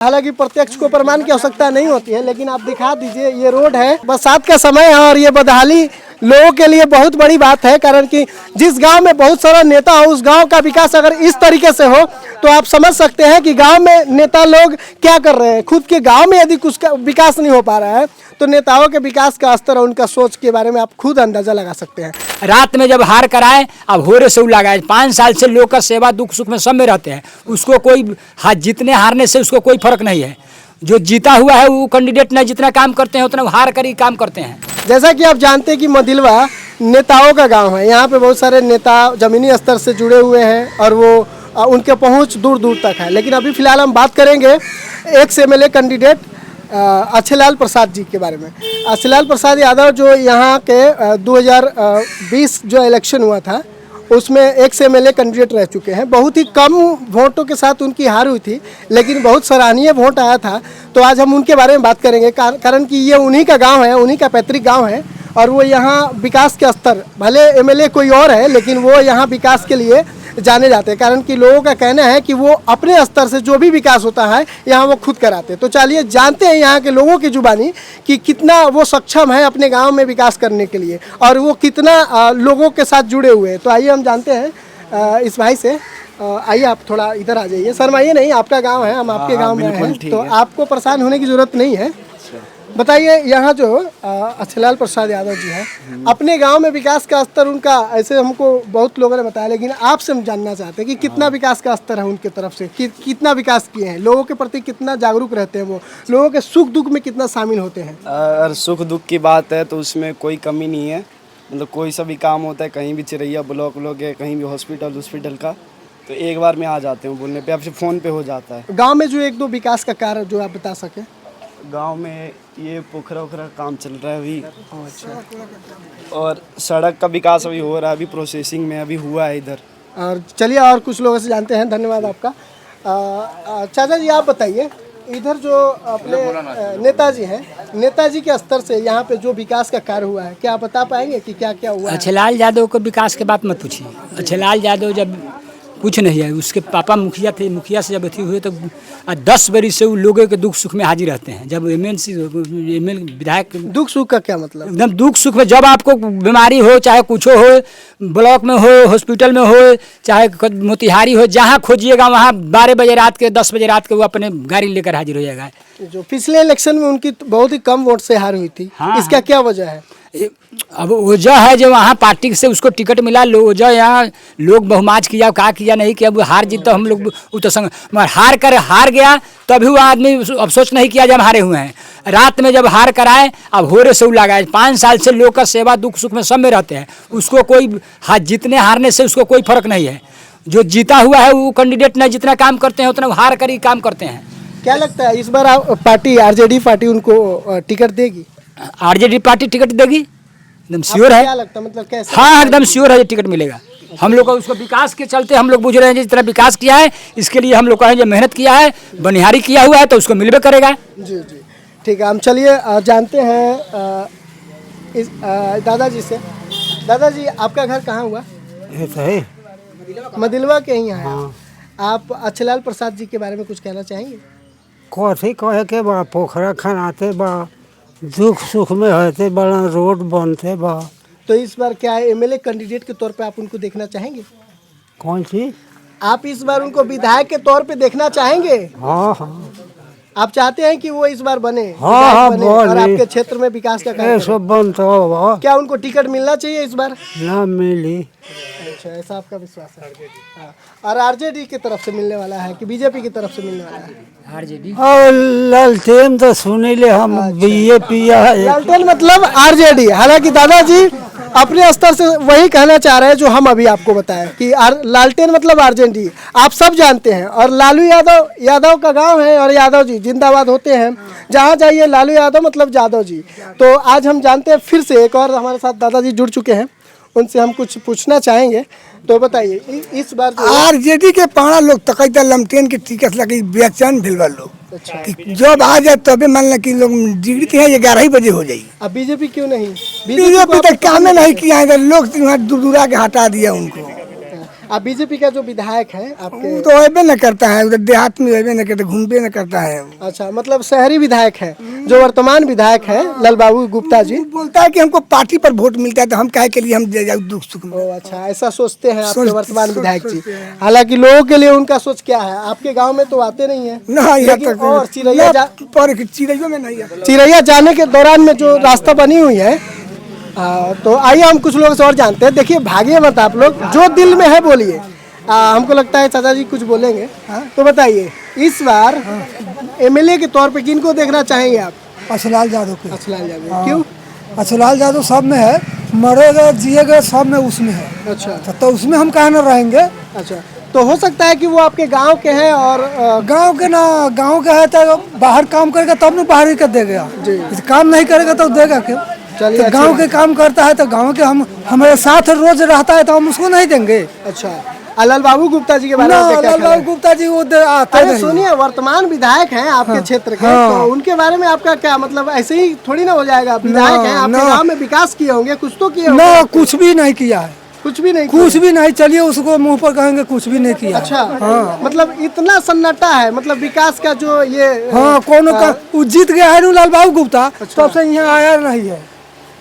हालांकि प्रत्यक्ष को प्रमाण की आवश्यकता नहीं होती है, लेकिन आप दिखा दीजिए। ये रोड है, बरसात का समय है और ये बदहाली लोगों के लिए बहुत बड़ी बात है। कारण कि जिस गांव में बहुत सारा नेता हो, उस गांव का विकास अगर इस तरीके से हो तो आप समझ सकते हैं कि गांव में नेता लोग क्या कर रहे हैं। खुद के गांव में यदि कुछ का विकास नहीं हो पा रहा है तो नेताओं के विकास का स्तर और उनका सोच के बारे में आप खुद अंदाजा लगा सकते हैं। रात में जब हार कराए, अब होरे से लगाए। 5 साल से लोग का सेवा दुख सुख में सब में रहते हैं, उसको कोई जीतने हारने से उसको कोई फर्क नहीं है। जो जीता हुआ है वो कैंडिडेट नहीं जितना काम करते हैं उतना हार कर ही काम करते हैं। जैसा कि आप जानते हैं कि मदिलवा नेताओं का गांव है। यहाँ पे बहुत सारे नेता जमीनी स्तर से जुड़े हुए हैं और वो उनके पहुंच दूर दूर तक है। लेकिन अभी फिलहाल हम बात करेंगे ex MLA candidate Achhelal Prasad ji के बारे में। अच्छेलाल प्रसाद यादव जो यहाँ के 2020 जो इलेक्शन हुआ था उसमें एक्स एमएलए कैंडिडेट रह चुके हैं। बहुत ही कम वोटों के साथ उनकी हार हुई थी, लेकिन बहुत सराहनीय वोट आया था। तो आज हम उनके बारे में बात करेंगे, कारण कि ये उन्हीं का गांव है, उन्हीं का पैतृक गांव है और वो यहाँ विकास के स्तर, भले एमएलए कोई और है लेकिन वो यहाँ विकास के लिए जाने जाते हैं। कारण कि लोगों का कहना है कि वो अपने स्तर से जो भी विकास होता है यहाँ वो खुद कराते हैं। तो चलिए जानते हैं यहाँ के लोगों की जुबानी कि कितना वो सक्षम है अपने गांव में विकास करने के लिए और वो कितना लोगों के साथ जुड़े हुए हैं। तो आइए हम जानते हैं इस भाई से। आइए आप थोड़ा इधर आ जाइए। शर्माइए नहीं, आपका गाँव है, हम आपके गाँव में हैं तो आपको परेशान होने की जरूरत नहीं है। बताइए, यहाँ जो अच्छेलाल प्रसाद यादव जी है, अपने गांव में विकास का स्तर उनका ऐसे हमको बहुत लोगों ने बताया, लेकिन आपसे हम जानना चाहते हैं कि कितना विकास का स्तर है उनके तरफ से, कितना विकास किए हैं, लोगों के प्रति कितना जागरूक रहते हैं, वो लोगों के सुख दुख में कितना शामिल होते हैं। अगर सुख दुख की बात है तो उसमें कोई कमी नहीं है। मतलब कोई सा भी काम होता है, कहीं भी चिरैया ब्लॉक है, कहीं भी हॉस्पिटल का, तो एक बार में आ जाते हैं बोलने पे, आपसे फ़ोन पे हो जाता है। गाँव में जो 1-2 विकास का कार्य जो आप बता सकें। गांव में ये पोखरा वोखरा काम चल रहा है अभी। अच्छा। और सड़क का विकास अभी हो रहा है, अभी प्रोसेसिंग में अभी हुआ है इधर। और चलिए और कुछ लोगों से जानते हैं। धन्यवाद आपका। चाचा जी आप बताइए, इधर जो अपने नेताजी हैं, नेताजी के स्तर से यहाँ पे जो विकास का कार्य हुआ है, क्या आप बता पाएंगे कि क्या क्या हुआ है? अच्छेलाल यादव को विकास के बात मत पूछिए। अच्छेलाल यादव जब कुछ नहीं है, उसके पापा मुखिया थे, मुखिया से जब अथी हुए तो 10 बरी से वो लोगों के दुख सुख में हाजिर रहते हैं। जब एमएल विधायक, दुख सुख का क्या मतलब? एकदम दुख सुख में, जब आपको बीमारी हो, चाहे कुछ हो, ब्लॉक में हो, हॉस्पिटल में हो, चाहे मोतिहारी हो, जहाँ खोजिएगा वहाँ 12 बजे रात के, 10 बजे रात के वो अपने गाड़ी लेकर हाजिर हो जाएगा। जो पिछले इलेक्शन में उनकी बहुत ही कम वोट से हार हुई थी, इसका क्या वजह है? अब वजह है जो वहाँ पार्टी से उसको टिकट मिला, वजह यहाँ लोग बहुमाज किया, कहा किया नहीं किया। अब हार जीत तो हम लोग तो संग मगर हार गया तो अभी वो आदमी अफसोस नहीं किया जब हारे हुए हैं। रात में जब हार कराए, अब होरे से लगाए। 5 साल से लोग का सेवा दुख सुख में सब में रहते हैं, उसको कोई जीतने हारने से उसको कोई फर्क नहीं है। जो जीता हुआ है वो कैंडिडेट नहीं जितना काम करते हैं उतना हार कर ही काम करते हैं। क्या लगता है इस बार पार्टी आरजेडी पार्टी उनको टिकट देगी? आरजेडी पार्टी टिकट देगी, एकदम श्योर है। क्या लगता है, मतलब कैसे? हाँ, एकदम श्योर है, टिकट मिलेगा। हम लोग को उसको विकास के चलते हम लोग बुझ रहे हैं, जिस तरह विकास किया है इसके लिए हम लोग का जो मेहनत किया है, बनिहारी किया हुआ है, तो उसको मिलबे करेगा। जी जी, ठीक है। हम चलिए जानते हैं इस दादाजी से। दादाजी आपका घर कहाँ हुआ? मदिलवा के ही हैं। आप अच्छेलाल प्रसाद जी के बारे में कुछ कहना चाहेंगे? कथी कहे के बा, पोखरा खनाते बा, दुख सुख में रहते, बड़ा रोड बनते बा। तो इस बार क्या है, एमएलए कैंडिडेट के तौर पे आप उनको देखना चाहेंगे? कौन सी? आप इस बार उनको विधायक के तौर पे देखना चाहेंगे? हाँ हाँ, आप चाहते हैं कि वो इस बार बने? हाँ हाँ, बने और आपके क्षेत्र में विकास का कार्य सब बनता हो। क्या उनको टिकट मिलना चाहिए इस बार? ना मिली। अच्छा, ऐसा आपका विश्वास है। हाँ। और आरजेडी की तरफ से मिलने वाला है कि बीजेपी की तरफ से मिलने वाला है? आरजेडी और लालटेन तो सुनी ले हम बीजेपी है। लालटेन मतलब आरजेडी। हालांकि दादाजी अपने स्तर से वही कहना चाह रहे हैं जो हम अभी आपको बताएं कि लालटेन मतलब आरजेडी, आप सब जानते हैं। और लालू यादव का गांव है और यादव जी जिंदाबाद होते हैं, जहां जाइए लालू यादव मतलब यादव जी। तो आज हम जानते हैं फिर से एक और हमारे साथ दादाजी जुड़ चुके हैं, उनसे हम कुछ पूछना चाहेंगे। तो बताइए इस बार आरजेडी के पाना लोग तकैता लालटेन के टिकट लगी बेचैन भिलवा लोग। अच्छा, जब आ जाए तबे मान लो कि लोग डिग्री है 11 बजे हो जाएगी। अब बीजेपी क्यों नहीं? बीजेपी तो काम नहीं किया है, लोग दूर दूरा के हटा दिया उनको। आप बीजेपी का जो विधायक है आपके, वो तो अबे न करता है, उधर देहात में अबे न करता, घूमबे न करता है। अच्छा, मतलब शहरी विधायक है जो वर्तमान विधायक है लाल बाबू गुप्ता जी। वो बोलता है कि हमको पार्टी पर वोट मिलता है तो हम काहे के लिए हम दे जाओ दुख सुख में। ओ अच्छा, ऐसा सोचते हैं आपके सोचते- वर्तमान विधायक जी। सोचते हैं। हालांकि लोगों के लिए उनका सोच क्या है, आपके गांव में तो आते नहीं है ना यहाँ लेकिन तक और चिड़ैयों में नहीं है। चिरैया जाने के दौरान में जो रास्ता बनी हुई है, तो आइए हम कुछ लोगों से और जानते हैं। देखिए, भागिए मत आप लोग, जो दिल में है बोलिए। हमको लगता है चाचा जी कुछ बोलेंगे, तो बताइए इस बार एमएलए के तौर पे किनको देखना चाहेंगे आप? असलाल यादव के। असलाल यादव। क्यों? असलाल यादव सब में है, मरेगा जिएगा सब में उसमें है, अच्छा तो उसमें हम कहाँ न रहेंगे। अच्छा, तो हो सकता है कि वो आपके गांव के हैं और गांव के ना, गांव का है तो बाहर काम करेगा तब न बाहर ही कर देगा, काम नहीं करेगा तो देगा क्यों। चलिए, तो अच्छी गांव बात के काम करता है तो गांव के हम हमारे साथ रोज रहता है तो हम उसको नहीं देंगे। अच्छा, लाल बाबू गुप्ता जी के बारे में ना, क्या लाल ख्याल बाबू है? गुप्ता जी वो आते अरे नहीं। सुनिए, वर्तमान विधायक हैं आपके क्षेत्र के, तो उनके बारे में आपका क्या मतलब? ऐसे ही थोड़ी ना हो जाएगा। विधायक हैं आपके ना। गांव में, विकास किए होंगे, कुछ तो किए होंगे। ना, कुछ भी नहीं किया है, कुछ भी नहीं कुछ किया। भी नहीं। चलिए उसको मुंह पर कहेंगे कुछ भी नहीं किया। अच्छा, मतलब इतना सन्नाटा है, मतलब विकास का जो ये हाँ, कौन का वो जीत गया है लाल बाबू गुप्ता, तब से यहाँ आया नहीं है।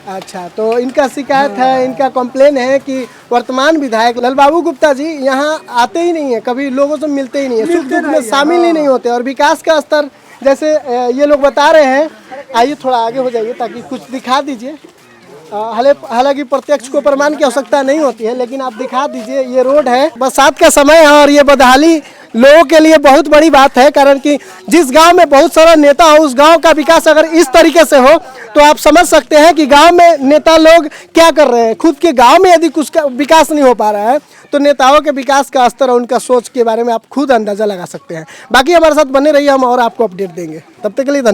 अच्छा, तो इनका शिकायत है, इनका कंप्लेन है कि वर्तमान विधायक लाल बाबू गुप्ता जी यहाँ आते ही नहीं है, कभी लोगों से मिलते ही नहीं है, सुख दुख में शामिल ही नहीं होते, और विकास का स्तर जैसे ये लोग बता रहे हैं। आइए थोड़ा आगे हो जाइए ताकि कुछ दिखा दीजिए। हालांकि प्रत्यक्ष को प्रमाण की आवश्यकता नहीं होती है, लेकिन आप दिखा दीजिए। ये रोड है, बरसात का समय है और ये बदहाली लोगों के लिए बहुत बड़ी बात है, कारण कि जिस गांव में बहुत सारा नेता हो, उस गांव का विकास अगर इस तरीके से हो तो आप समझ सकते हैं कि गांव में नेता लोग क्या कर रहे हैं। खुद के गांव में यदि कुछ विकास नहीं हो पा रहा है तो नेताओं के विकास का स्तर और उनका सोच के बारे में आप खुद अंदाजा लगा सकते हैं। बाकी हमारे साथ बने रहिए, हम और आपको अपडेट देंगे। तब तक के लिए धन्यवाद।